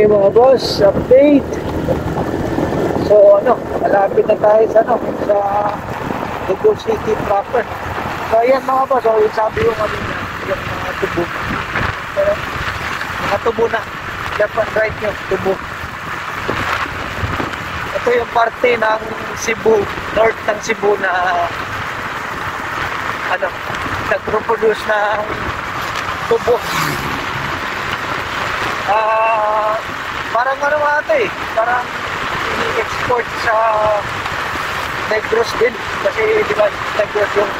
Okay mga boss, update. So malapit na tayo sa sa Dugo City proper. So ayan mga boss, yung sabi ko kanina, yung mga tubo. So, mga tubo na, left and right nyo, tubo. Ito yung parte ng Cebu, north ng Cebu na nag-reproduce ng tubo. Parang parang i-export sa Negros din kasi di ba Negros yung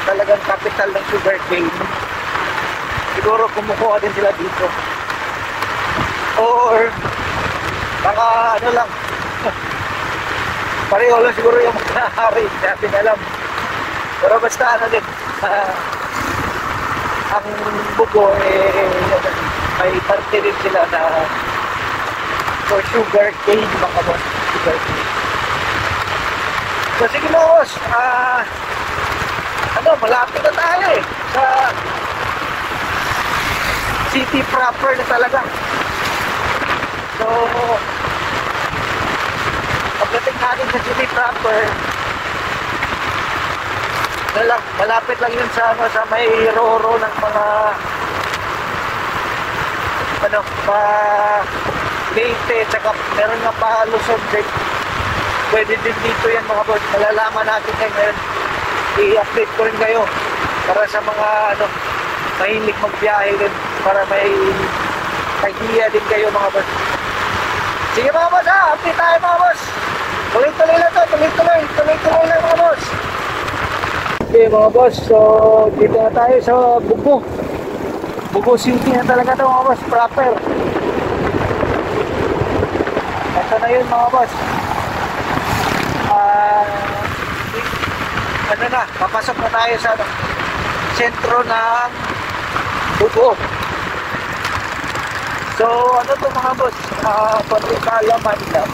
talagang capital ng sugarcane. Siguro kumukuha din sila dito, or baka lang pareho lang siguro yung mga-hari, hindi natin alam, pero basta din ang Bugo may parte rin sila na for sugar cane mga boss, sugar cane. So sige mo boss, malapit na tayo sa city proper na talaga. So pagdating natin sa city proper, malapit lang yun sa may roro ng mga Leyte, tsaka meron nga pa Luzon din. Pwede din dito yan mga boss, malalaman natin ngayon. I-update ko rin kayo para sa mga mahilig magbiyahe din, para may idea din kayo mga boss. Sige mga boss, update tayo mga boss. Tuloy-tuloy lang to, tuloy-tuloy lang mga boss. Okay mga boss, so dito na tayo sa Bugo City na talaga ito mga boss, proper. Ito na yun mga boss. Papasok na tayo sa sentro ng Bugo. So to mga boss, patikalaman lang,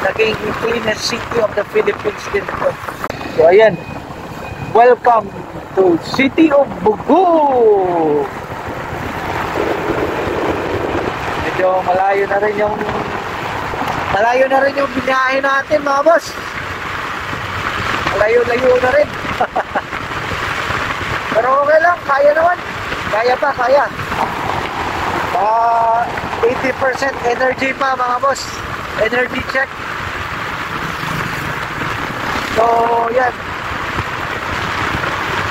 naging cleanest city of the Philippines din ito. So ayan, welcome to City of Bugo. Medyo malayo na rin yung binahe natin mga boss. Malayo-layo na rin. Pero okay lang, kaya naman. Kaya. 80% energy pa mga boss. Energy check. So yan,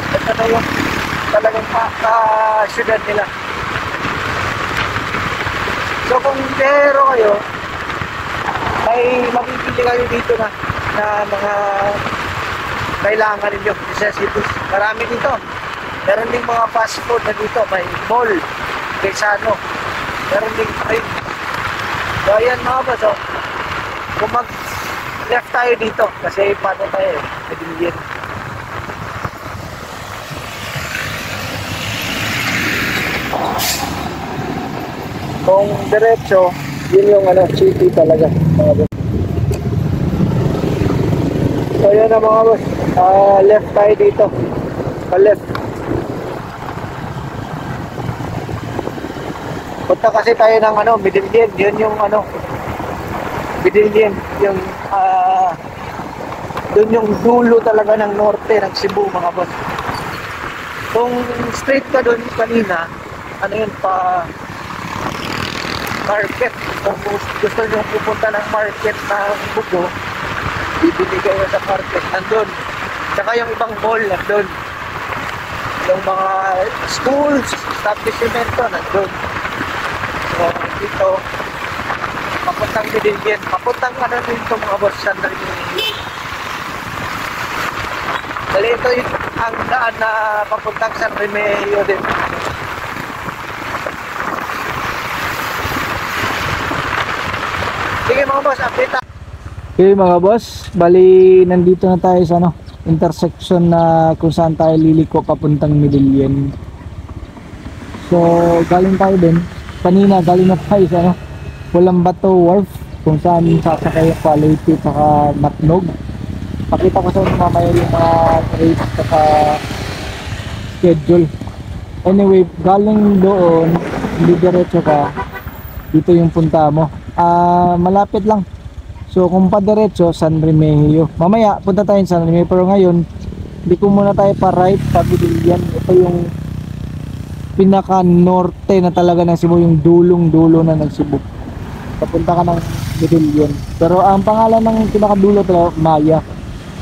ito na yung talagang syudad nila. So kung biyahero kayo, may mabibili kayo dito na mga kailangan ninyo, necessities. Marami dito. Meron ding mga fast food na dito. May mall, Quezano. Meron ding train. So ayan mga boss, kung mag-left tayo dito, kasi paano tayo Medellin. Kung diretso, yun yung city talaga mga boss. So yun na mga boss, left tayo dito, left. Punta kasi tayo ng Medellin. Yun yung Medellin, yung dun yung dulo talaga ng norte ng Cebu mga boss. Kung straight ka dun kanina, yun pa market. Kung gusto nyo pupunta ng market ng Bugo, bibili kayo sa market, nandun. Tsaka yung ibang mall, nandun. Yung mga schools, establishment, nandun. So dito, papuntang Medellin, papuntang dito mga boss, San Remigio. Dali ito ang daan na papuntang San Remigio din. Sige mga boss, update tayo. Okay mga boss, bali nandito na tayo sa intersection na kung saan tayo liliko papuntang Medellin. So galing tayo din kanina, galing na tayo sa Pulambato Wharf, kung saan sasakay yung Leyte saka Matnog. Pakita ko sa inyo mamaya yung mga rates saka schedule. Anyway, galing doon, hindi diretso ka, dito yung punta mo. Malapit lang. So kung padiretso, San Remigio. Mamaya punta tayo sa San Remigio, pero ngayon hindi ko muna tayo pa right, pa Pilipian. Ito yung pinaka norte na talaga ng Cebu, yung dulong-dulo na ng Cebu. Papunta ka ng Pilipian. Pero ang pangalan ng pinaka-dulo talaga, Maya.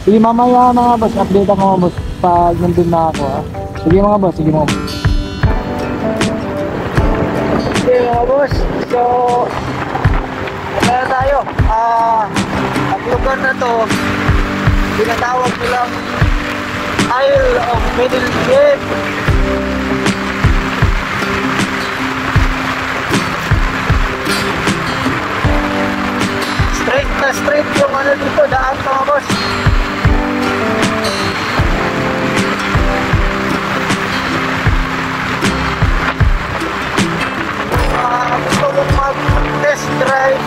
Sige mamaya mga boss, update ako mga boss pag nandun na ako ha. Sige mga boss, sige mga boss. Okay mga boss, so kaya tayo, ang lugar na to tinatawag nilang Isle of Medellin. Straight na straight yung ano dito, daan mga boss. Gusto kong mag-test drive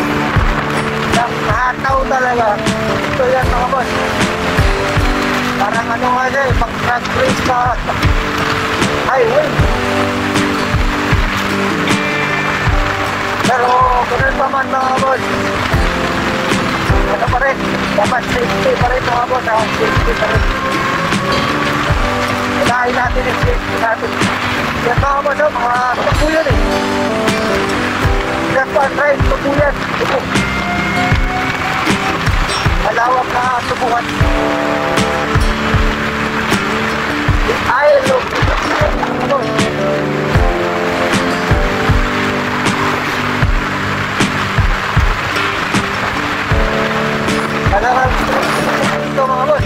ng hataw talaga. Ito yan mga boss. Parang ano nga siya, pag-track race sa highway. Pero ganun pa man mga boss, ano pa rin, dapat safety pa rin mga boss, safety pa rin. Kailangan natin yung safety natin. Yan mga boss, mga tupo yan eh. Left and right, tupo yan, tupo. Malawak na tubuhan. I love it. Kailangan ito mga boss.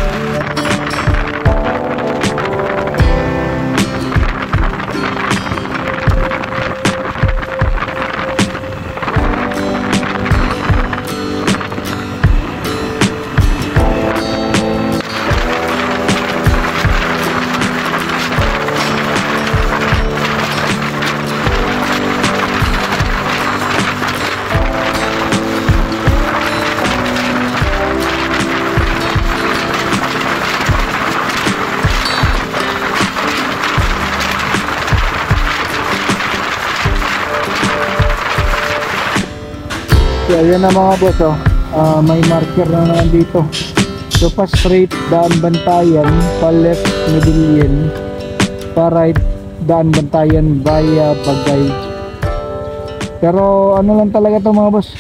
So ayan na mga boss may marker na naman dito. So pa straight, daan Bantayan, pa left Medellin, pa right, daan Bantayan via Bagay. Pero ano lang talaga to mga boss,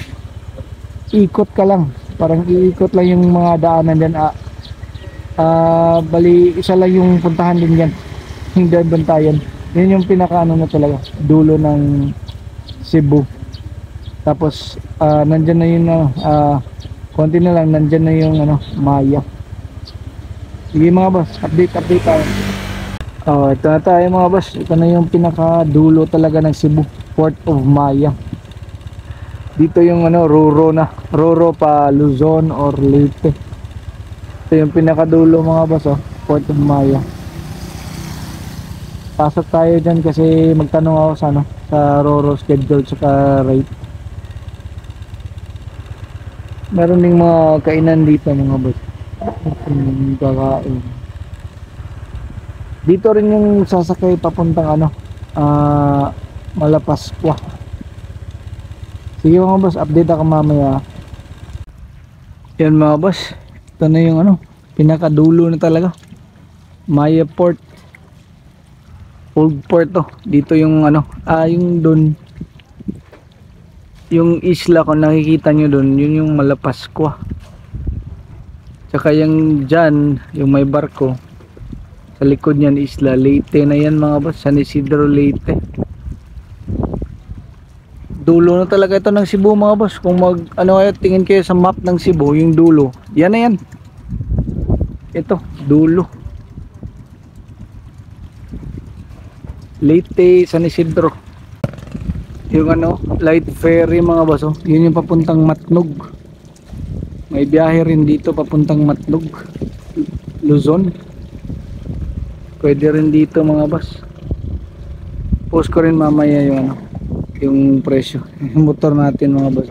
ikot ka lang, parang iikot lang yung mga daanan dyan. Bali isa lang yung puntahan din yan, yung daan Bantayan. Yun yung pinaka ano na talaga, dulo ng Cebu. Tapos nandyan na yung konti na lang, nandyan na yung Maya. Sige mga boss, update tayo. Ito na tayo mga boss, ito na yung pinaka dulo talaga ng Cebu, Port of Maya. Dito yung Roro pa Luzon or Leyte. Ito yung pinaka dulo mga boss, Port of Maya. Pasok tayo dyan kasi magtanong ako sa Roro schedule tsaka rate. Meron ding mga kainan dito mga boss. Kakain. Dito rin yung sasakay papuntang Malapaskwa. Sige mga boss, update ako mamaya. Yan mga boss, ito na yung pinakadulo na talaga, Maya Port, Old Port to. Dito yung yung doon, yung isla kung nakikita nyo doon, yun yung Malapaskwa. Tsaka yung dyan, yung may barko sa likod niyan, isla Leyte na yan mga boss, San Isidro Leyte. Dulo na talaga ito ng Cebu mga boss. Kung tingin kayo sa map ng Cebu, yung dulo, yan na yan. Ito, dulo. Leyte, San Isidro. Yung light ferry mga boss, yun yung papuntang Matnog. May biyahe rin dito papuntang Matnog, Luzon. Pwede rin dito mga boss. Post ko rin mamaya yung yung presyo yung motor natin mga boss.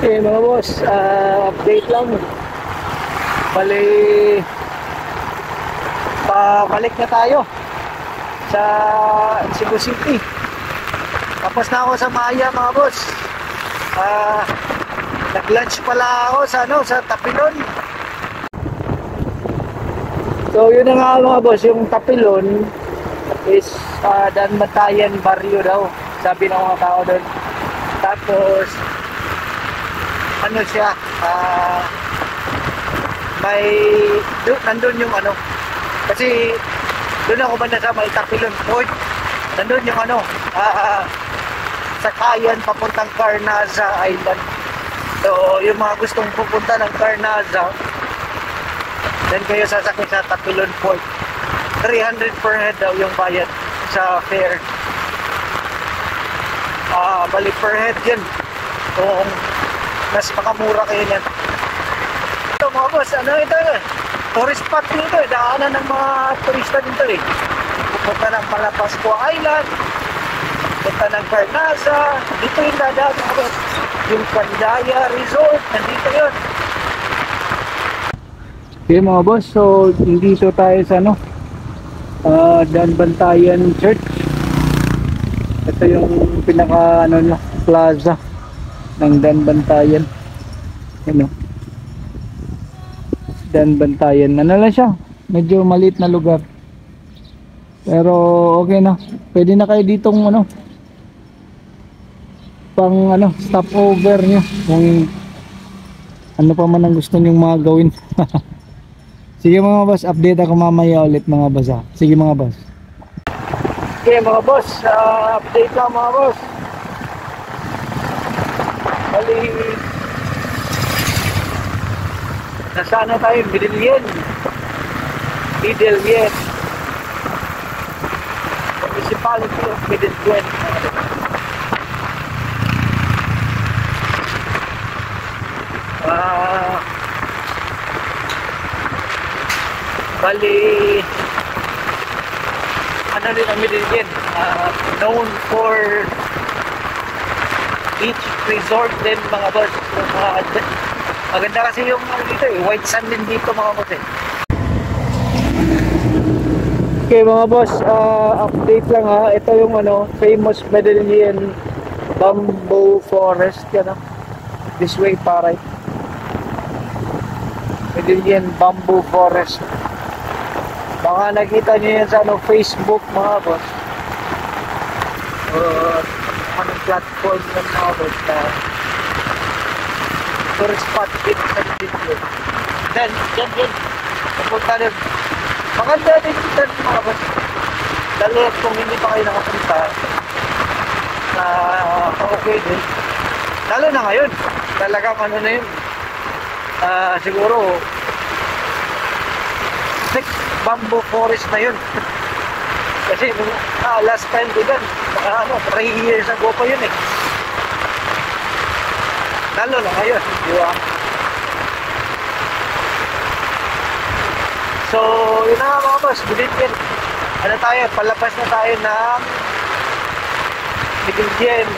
Mga boss, update lang. Bali Balik na tayo sa Cebu City. Tapos na ako sa Maya mga boss. Nag-lunch pala ako sa Tapilon. So yun na nga mga boss, yung Tapilon is Danbantayan Barrio daw, sabi ng mga tao doon. Tapos ano siya, nandun yung kasi doon ako banda sa may Tapilon Port. Nandun yung sakayan papuntang Carnaza Island. So yung mga gustong pupunta ng Carnaza, then kayo sasakay sa Tapilon Port. 300 per head daw yung bayad sa fare. Balik per head yun. So mas makamura kayo yan. Ito mga boss, ito tourist spot dito daanan ng mga turista dito pupunta ng Malapascua Island, pupunta ng Carnaza, dito yung dadaan mga boss. Yung Pandaya Resort, nandito yun. Okay mga boss, so dito tayo sa Danbantayan Church. Ito yung pinaka plaza ng Danbantayan. Danbantayan. Lang siya, medyo maliit na lugar. Pero okay na. Pwede na kayo ditong pang stopover nyo kung ano pa man ang gusto nyong mga gawin. Sige mga boss, update ako mamaya ulit mga boss ha. Sige mga boss. Okay mga boss, update lang mga boss. Bali, nasaan na tayo? Midilien. Municipality of Midilien. Bali, din ang Midilien, known for beach resort din mga boss. Maganda kasi yung dito white sand din dito mga boss Okay mga boss, update lang ha. Ito yung famous Midilien bamboo forest this way para Midilien bamboo forest. Baka nakita nyo yan sa Facebook mga boss. Anong platform ng mga boss na tourist spot dito sa Midilien. Then, dyan, papunta din. Maganda din dito mga boss. Dali kung hindi pa kayo nakapunta, okay din. Lalo na ngayon, talagang na yun. Siguro, 6 bamboo forest na yun. Kasi last time ko dyan, 3 years ago pa yun Lalo na ngayon, di ba? So, yun na mga boss, Midilien. Palabas na tayo ng Midilien.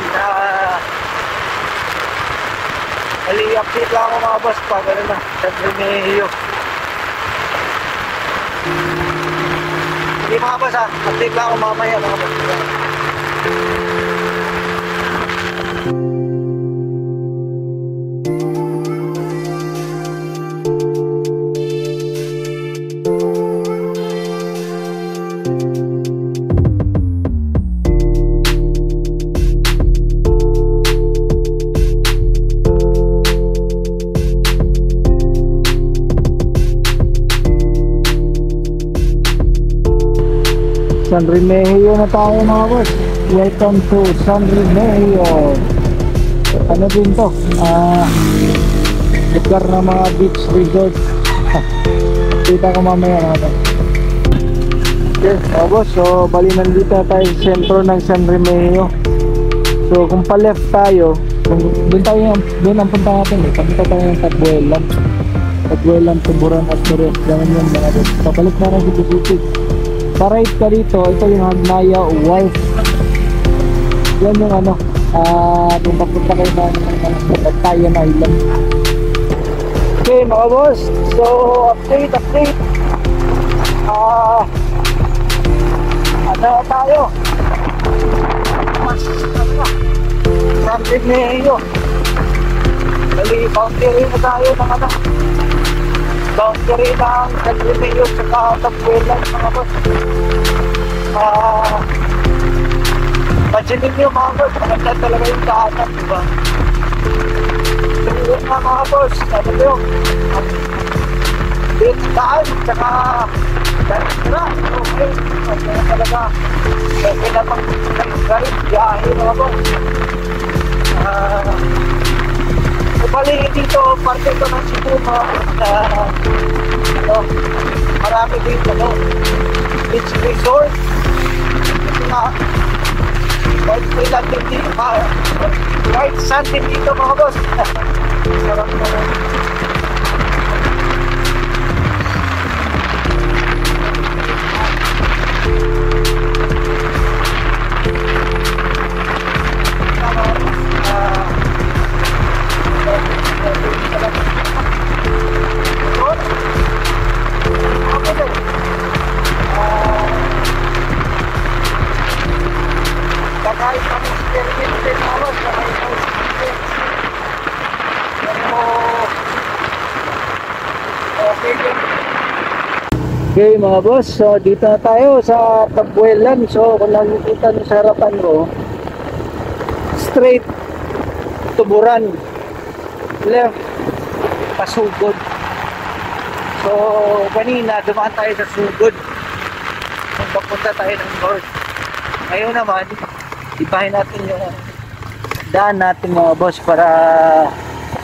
Update lang ako mga boss pag San Remigio. Hindi mga boss update lang ako mamaya mga boss. San Remigio na tayo mga boss. Welcome to San Remigio. Ano din to? Lugar na mga beach resort. Kita ko mamaya mga boss. Okay mga boss, so bali nandito tayo sa sentro ng San Remigio. So kung pa left tayo, doon ang punta natin Papunta tayo ng Tagbuelan, Tuburan at Torres. Ganun yun mga boss. Pabalik na ng Cebu City. Pa-right ka dito, ito yung Hagnaya Wharf. Yan yung kung papunta kayo ng Bantayan Island. Okay mga boss, so update. Ah, ano tayo? Mas ano? San Benito. Bali, boundary na tayo ng ano? Boundary ng San Benito sa Tabuelan, mga boss. Imagine nyo mga boss, maganda talaga yung daanan, diba? Yung mga boss, ano yun? Yung daan, tsaka daan, okay. Kaya talaga, okay na pang galing, biyahe mga boss. Bali dito, parte ko ng Cebu, ano, marami dito, no? Beach resort. Kasi nga, kahit saan din dito mga boss. Sarap naman. Kahit kami experiment din mga boss, kahit kami experiment. Pero, okay din. Okay mga boss, so dito na tayo sa Tabuelan. So kung nakikita nyo sa harapan ko, straight Tuburan, left Pasugod. So kanina dumaan tayo sa Sugod kung papunta tayo ng north. Ngayon naman ibahin natin yung daan natin mga boss para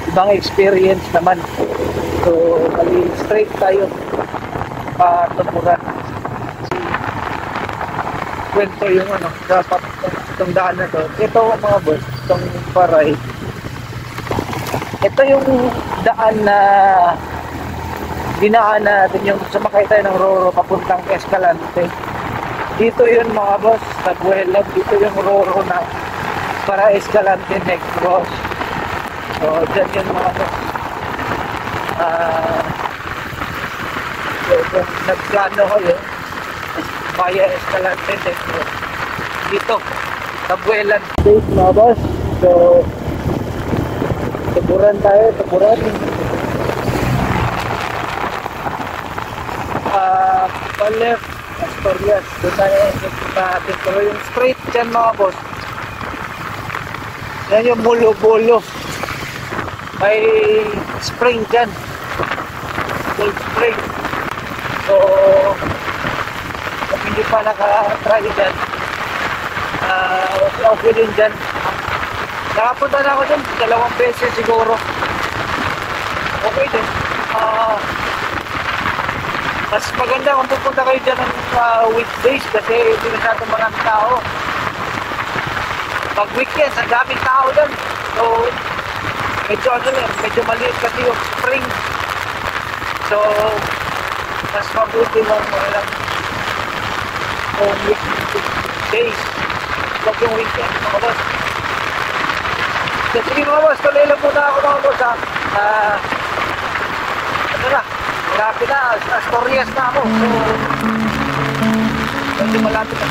ibang experience naman. So bali straight tayo Tuburan. Kwento yung ano dapat itong daan na to. Ito mga boss, itong paray, ito yung daan na dinaan natin, yung sumakay tayo ng Roro papuntang Escalante. Dito yun mga boss, Tabuelan. Dito yung Roro na para Escalante Negros. So dyan yun mga boss. Kung nagplano kayo via Escalante Negros, dito Tabuelan state mga boss. So Tuburan tayo, Tuburan. Pa-left Asturias, doon tayo punta natin. Pero yung straight dyan mga boss, yan yung Mulo-Bulo. May spring dyan, gold spring. So kung hindi pa naka-try dyan, okay din dyan. Nakapunta na ako dyan 2 beses siguro. Okay din. Mas maganda kung pupunta kayo dyan ng weekdays kasi hindi masyadong maraming tao. Pag weekends, ang daming tao dyan. So medyo ano lang, medyo maliit kasi yung spring. So mas mabuti lang walang weekdays. Huwag yung weekend mga boss. Sige mga boss, tuloy lang muna ako mga boss ha. Ano na, malapit na, Asturias na ako. So medyo malapit na.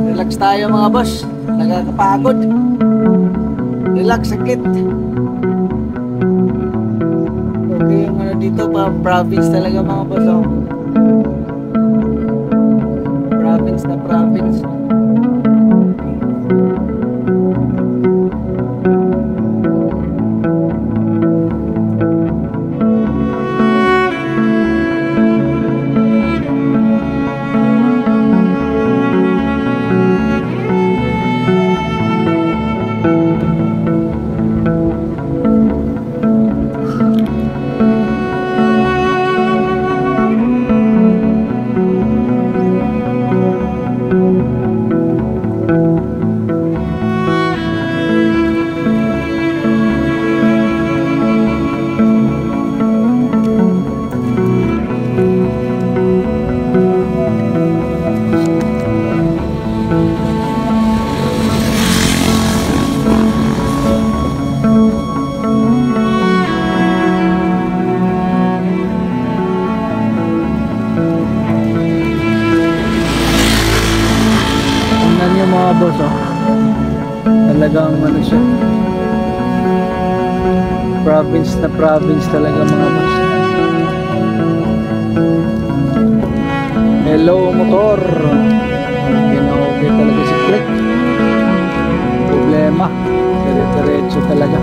Relax tayo mga boss, nagkakapagod. Relax, sakit. Okay, yung ano dito pa, province talaga mga boss. Oh. Province na province. boss, oh. Talagang ano siya, province na province talaga mga boss. Hello motor, okay na okay talaga si Click. Problema, dire-diretso talaga.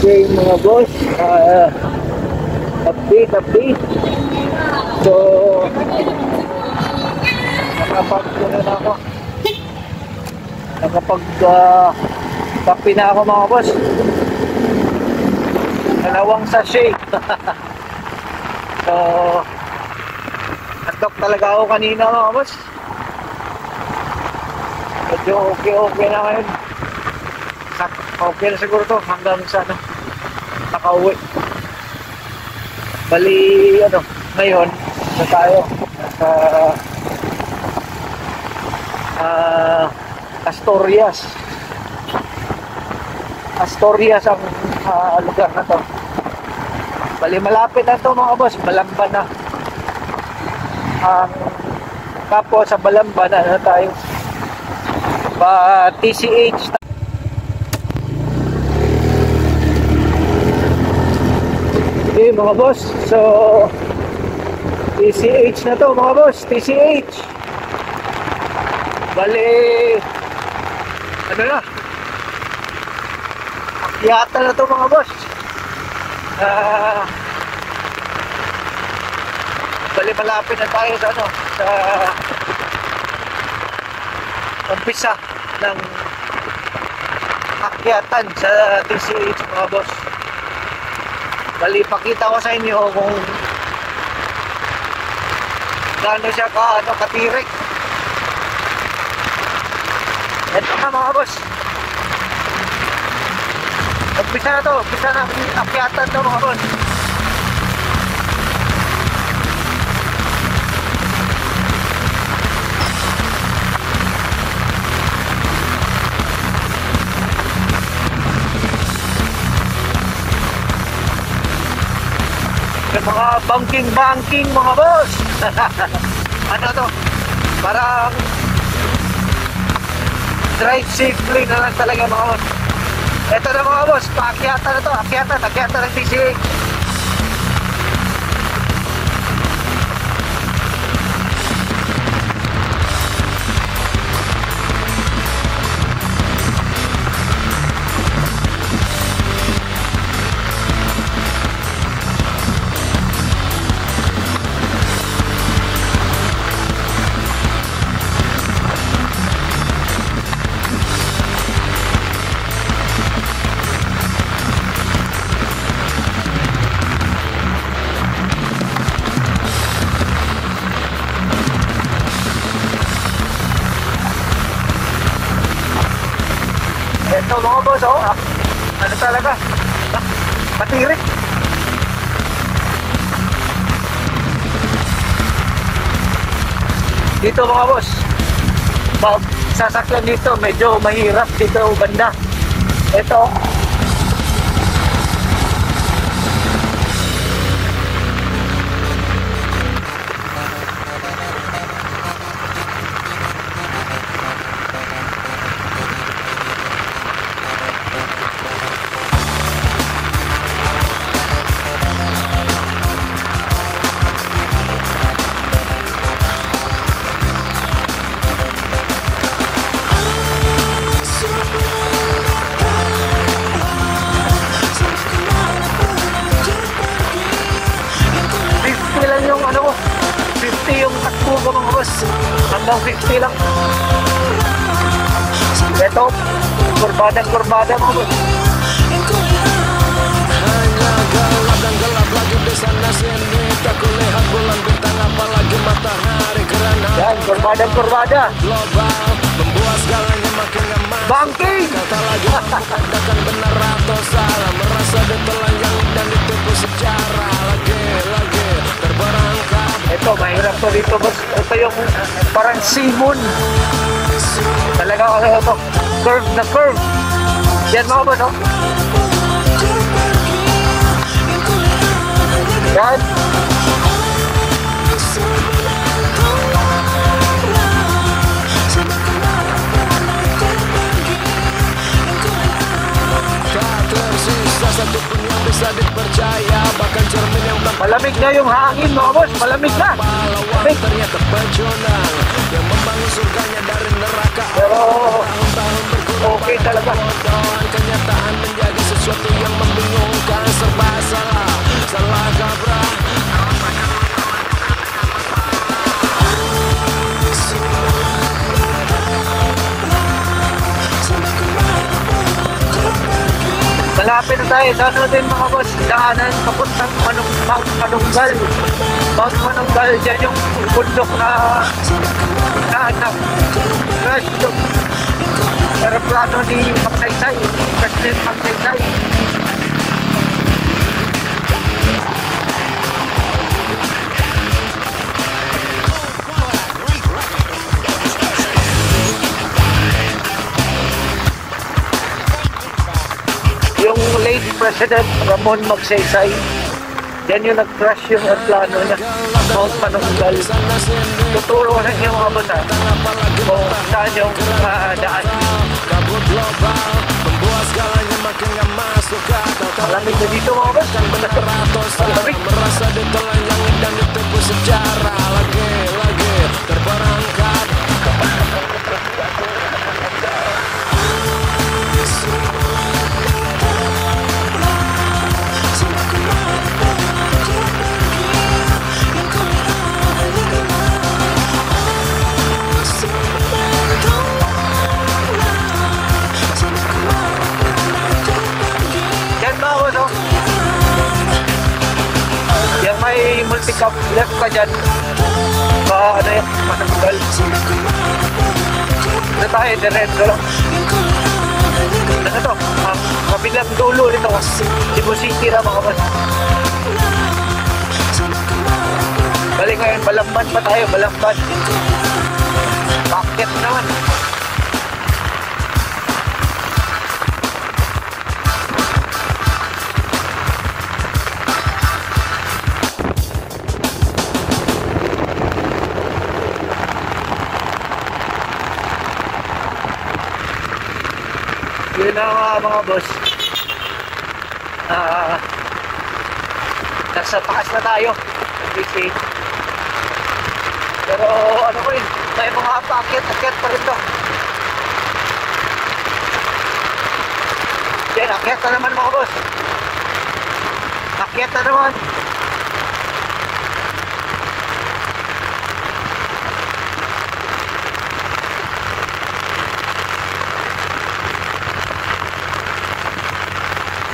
Okay mga boss, update. So kape na ako mga boss. Dalawang sachet. So natok talaga ako kanina mga boss. Medyo okay na ngayon. Okay na siguro to hanggang sa nakauwi. Bali ngayon na tayo sa Asturias ang lugar na to. Bali malapit na to mga boss, Balamba na. Tapos sa Balamba na tayo TCH. Okay mga boss, so TCH na to mga boss, TCH. Bali akyata na to mga boss. Bali malapit na tayo sa sa umpisa ng akyatan sa TCH mga boss. Bali pakita ko sa inyo kung gaano siya katirik. Ito na mga boss. Umpisa na akyatan to mga boss. Yung mga banking mga boss. Ano to? Parang drive safely na lang talaga mga boss. Ito na mga boss, paakyatan na to, akyatan ng TCH. Ito mga boss, ano talaga? Patirik. Dito mga boss, sasakyan dito, medyo mahirap dito banda. Ito. Lang yung ano, 50 yung takbo ko mga boss, hanggang 50 lang. Ito, kurbada mga boss. Hanya gelap dan gelap lagi di sana sini, tak kulihat bulan bintang apalagi matahari kerana Yan, kurbada global membuat segalanya makin nyaman. Bangking! Kata lagi mengatakan benar atau salah, merasa ditelanjang dan ditipu secara lagi terperangkap. Ito, mahirap to dito boss. Ito yung parang simon. Talaga ano ito, curve na curve. Yan mga boss, oh. Yan. Tak tersisa satu pun yang bisa dipercaya, bahkan cermin yang tak Malamig na yung hangin mga boss, malamig na. pahlawan ternyata pecundang yang membangun surganya dari neraka. Pero Tahun-tahun berkurang okay talaga. kebodohan, kenyataan menjadi sesuatu yang membingungkan, serba salah kaprah. malapit na tayo sa ano din mga boss, daanan papuntang Manunggal. Mount Manunggal, dyan yung bundok na crash yung aeroplano ni Magsaysay, President Magsaysay. Yung late President Ramon Magsaysay, yan yung nag-crash yung aeroplano niya, Mount Manunggal. Tuturo na niyo mga bata kung saan yung daan. Kabut global membuat segalanya makin gak masuk akal. Malamig na dito mga bata. Benar atau salah, merasa ditelanjangi dan ditipu secara lagi terperangkap. Yan mga bata. Yan may multi-cap left ka dyan. Ano yung Manunggal. Ito tayo, diretso lang. Ano to? Kabilang dulo nito. Cebu City na mga bata. Balik ngayon, Balamban pa tayo, Balamban. Bakit naman? Yun na nga mga boss. Nasa taas na tayo. Busy. Pero ano ko yun, may mga paakyat pa rin to. Yan, akyat na naman mga boss. Akyat na naman.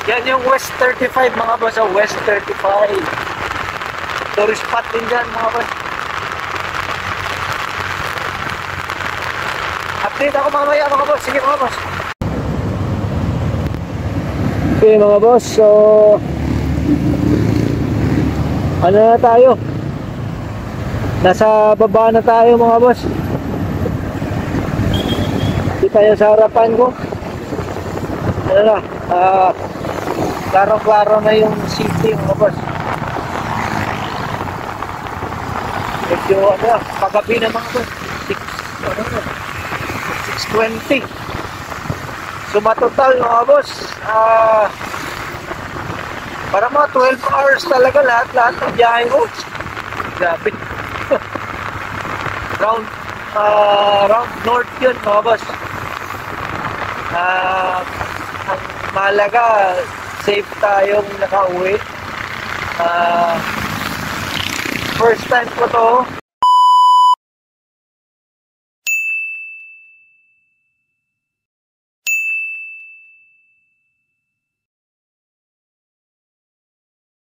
Yan yung West 35 mga boss, West 35. Tourist spot din dyan mga boss. Update ako mamaya mga boss. Sige mga boss. Okay mga boss, so ano na tayo? Nasa baba na tayo mga boss. kita yan sa harapan ko. Ano na, klaro-klaro na yung city mga boss. Medyo pagabi na mga boss. 6:20. So matotal mga boss, para mga 12 hours talaga lahat ng biyahe ko. Grabe. round north yun mga boss. Ang mahalaga, safe tayong nakauwi. First time ko to